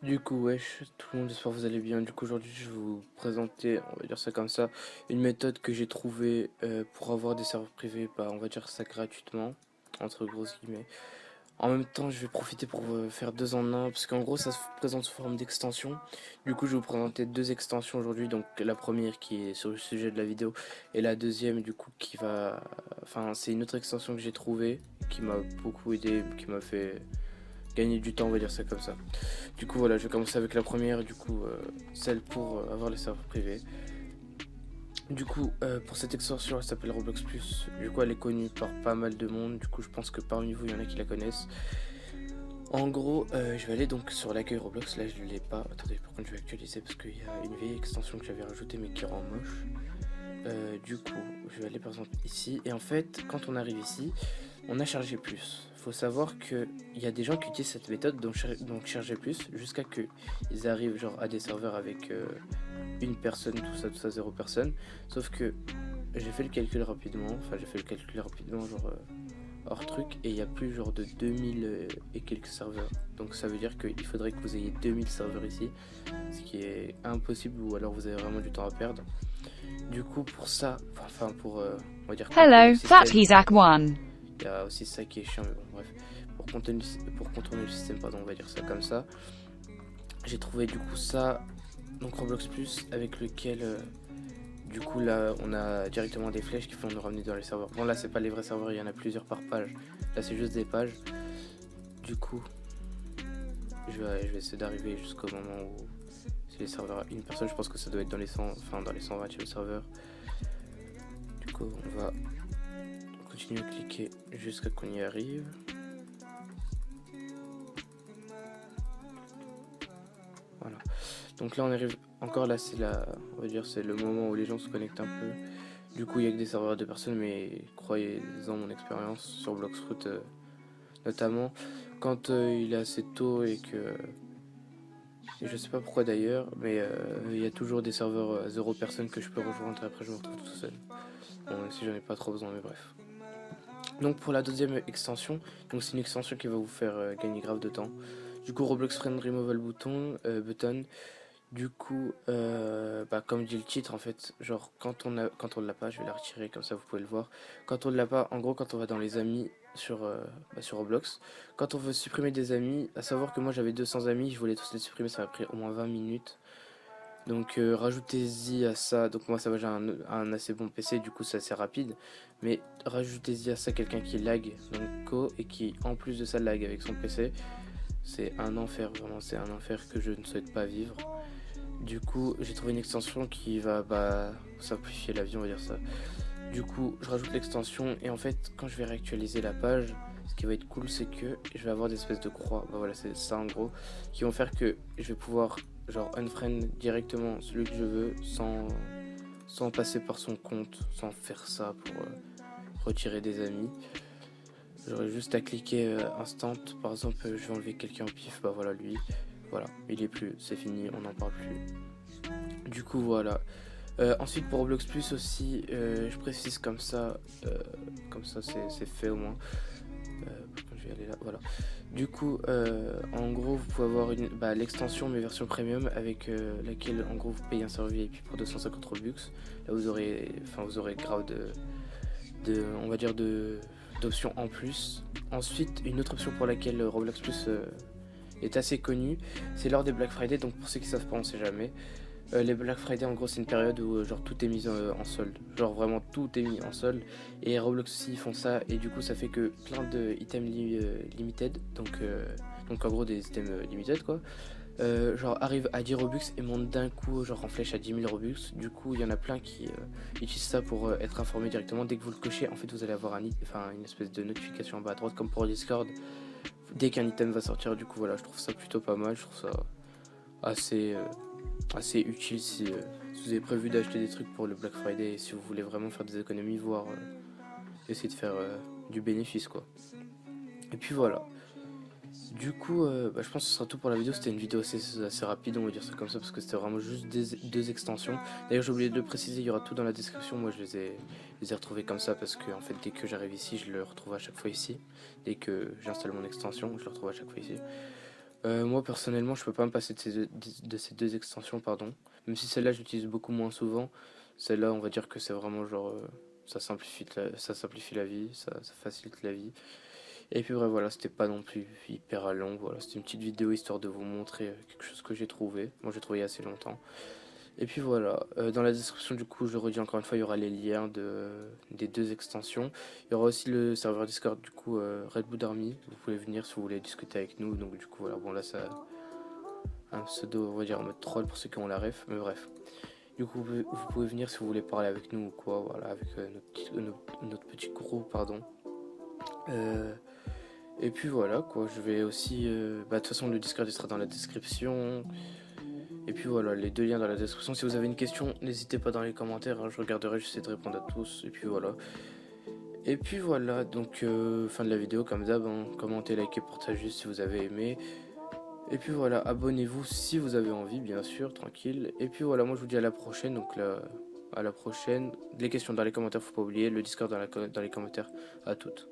Du coup, wesh, tout le monde, j'espère que vous allez bien. Du coup, aujourd'hui, je vais vous présenter, on va dire ça comme ça, une méthode que j'ai trouvée pour avoir des serveurs privés, bah, on va dire ça gratuitement, entre grosses guillemets. En même temps, je vais profiter pour faire deux en un, parce qu'en gros, ça se présente sous forme d'extension. Du coup, je vais vous présenter deux extensions aujourd'hui. Donc, la première qui est sur le sujet de la vidéo, et la deuxième, du coup, qui va. Enfin, c'est une autre extension que j'ai trouvée, qui m'a beaucoup aidé, qui m'a fait gagner du temps, on va dire ça comme ça. Du coup, voilà, je vais commencer avec la première, du coup, celle pour avoir les serveurs privés. Du coup, pour cette extension, elle s'appelle Roblox Plus. Du coup, elle est connue par pas mal de monde. Du coup, je pense que parmi vous, il y en a qui la connaissent. En gros, je vais aller donc sur l'accueil Roblox. Là, je ne l'ai pas. Attendez, par contre, je vais actualiser parce qu'il y a une vieille extension que j'avais rajoutée mais qui rend moche. Du coup, je vais aller par exemple ici. Et en fait, quand on arrive ici, on a chargé plus. Faut savoir qu'il y a des gens qui utilisent cette méthode, donc charger plus, jusqu'à que ils arrivent genre à des serveurs avec une personne, tout ça, zéro personne. Sauf que j'ai fait le calcul rapidement, genre hors truc, et il y a plus genre de 2000 et quelques serveurs. Donc ça veut dire qu'il faudrait que vous ayez 2000 serveurs ici, ce qui est impossible, ou alors vous avez vraiment du temps à perdre. Du coup, pour ça, enfin pour, on va dire, contourner le Hello, système, Fathisak1. il y a aussi ça qui est chiant, mais bon, bref. Pour contourner le système, pardon, on va dire ça comme ça. J'ai trouvé du coup ça, donc Roblox Plus, avec lequel, du coup, là, on a directement des flèches qui font nous ramener dans les serveurs. Bon, là, c'est pas les vrais serveurs, il y en a plusieurs par page. Là, c'est juste des pages. Du coup, je vais essayer d'arriver jusqu'au moment où c'est les serveurs à une personne. Je pense que ça doit être dans les 100, enfin, dans les 120e serveurs. Du coup, on va continuer à cliquer jusqu'à qu'on y arrive. Voilà. Donc là, on arrive encore là, on va dire, c'est le moment où les gens se connectent un peu. Du coup, il y a que des serveurs de personnes, mais croyez-en mon expérience sur Bloxroot notamment, quand il est assez tôt et que je sais pas pourquoi d'ailleurs, mais il y a toujours des serveurs à 0 personnes que je peux rejoindre et après je me retrouve tout seul. Bon, même si j'en ai pas trop besoin, mais bref. Donc pour la deuxième extension, donc c'est une extension qui va vous faire gagner grave de temps. Du coup, Roblox Friend Removal button. Du coup, bah, comme dit le titre, en fait, genre quand on l'a pas, je vais la retirer comme ça vous pouvez le voir. Quand on l'a pas, en gros, quand on va dans les amis sur Roblox, quand on veut supprimer des amis, à savoir que moi j'avais 200 amis, je voulais tous les supprimer, ça m'a pris au moins 20 minutes. Donc rajoutez-y à ça, donc moi ça va, j'ai un assez bon PC, du coup c'est assez rapide, mais rajoutez-y à ça quelqu'un qui lag, donc Co, et qui en plus de ça lag avec son PC, c'est un enfer, vraiment c'est un enfer que je ne souhaite pas vivre. Du coup j'ai trouvé une extension qui va simplifier la vie, on va dire ça. Du coup je rajoute l'extension, et en fait quand je vais réactualiser la page, ce qui va être cool c'est que je vais avoir des espèces de croix, bah voilà c'est ça en gros, qui vont faire que je vais pouvoir genre unfriend directement celui que je veux sans passer par son compte, sans faire ça pour retirer des amis. J'aurais juste à cliquer instant, par exemple je vais enlever quelqu'un au pif, bah voilà lui, voilà, il est plus, c'est fini, on n'en parle plus. Du coup voilà. Ensuite pour Roblox Plus aussi, je précise comme ça c'est fait au moins. Je vais aller là, voilà. Du coup, en gros, vous pouvez avoir l'extension, mais version premium, avec laquelle, en gros, vous payez un serveur VIP pour 250 Robux. Là, vous aurez grave on va dire, d'options en plus. Ensuite, une autre option pour laquelle Roblox Plus est assez connu, c'est lors des Black Friday. Donc, pour ceux qui savent pas, on sait jamais. Les Black Friday, en gros, c'est une période où genre tout est mis en solde. Genre vraiment tout est mis en solde. Et Roblox aussi, ils font ça. Et du coup, ça fait que plein de items limited, donc en gros des items limited quoi, genre arrivent à 10 Robux et montent d'un coup, genre en flèche à 10 000 Robux. Du coup, il y en a plein qui utilisent ça pour être informés directement. Dès que vous le cochez, en fait, vous allez avoir une espèce de notification en bas à droite, comme pour Discord, dès qu'un item va sortir. Du coup, voilà, je trouve ça plutôt pas mal. Je trouve ça assez. Assez utile si vous avez prévu d'acheter des trucs pour le Black Friday et si vous voulez vraiment faire des économies, voire essayer de faire du bénéfice quoi. Et puis voilà. Du coup, je pense que ce sera tout pour la vidéo. C'était une vidéo assez rapide, on va dire ça comme ça, parce que c'était vraiment juste deux extensions. D'ailleurs, j'ai oublié de le préciser, il y aura tout dans la description. Moi, je les ai retrouvés comme ça parce que, en fait, dès que j'arrive ici, je le retrouve à chaque fois ici. Dès que j'installe mon extension, je le retrouve à chaque fois ici. Moi personnellement, je peux pas me passer de ces deux extensions, pardon. Même si celle-là, j'utilise beaucoup moins souvent. Celle-là, on va dire que c'est vraiment genre, ça simplifie la vie, ça facilite la vie. Et puis bref, voilà, c'était pas non plus hyper long. Voilà, c'était une petite vidéo histoire de vous montrer quelque chose que j'ai trouvé. Moi, j'ai trouvé il y a assez longtemps. Et puis voilà, dans la description du coup, je le redis encore une fois, il y aura les liens des deux extensions. Il y aura aussi le serveur Discord du coup Red Bull Army. Vous pouvez venir si vous voulez discuter avec nous. Donc du coup voilà, bon là ça un pseudo on va dire en mode troll pour ceux qui ont la ref, mais bref. Du coup vous pouvez venir si vous voulez parler avec nous ou quoi, voilà, avec notre petit groupe, pardon. Euh, et puis voilà quoi, je vais aussi, de toute façon le Discord il sera dans la description. Et puis voilà, les deux liens dans la description. Si vous avez une question, n'hésitez pas dans les commentaires, hein, je regarderai, j'essaie de répondre à tous. Et puis voilà. Et puis voilà, donc fin de la vidéo comme d'hab, hein, commentez, likez, partagez si vous avez aimé. Et puis voilà, abonnez-vous si vous avez envie, bien sûr, tranquille. Et puis voilà, moi je vous dis à la prochaine, donc là, à la prochaine. Les questions dans les commentaires, faut pas oublier, le Discord dans les commentaires, à toutes.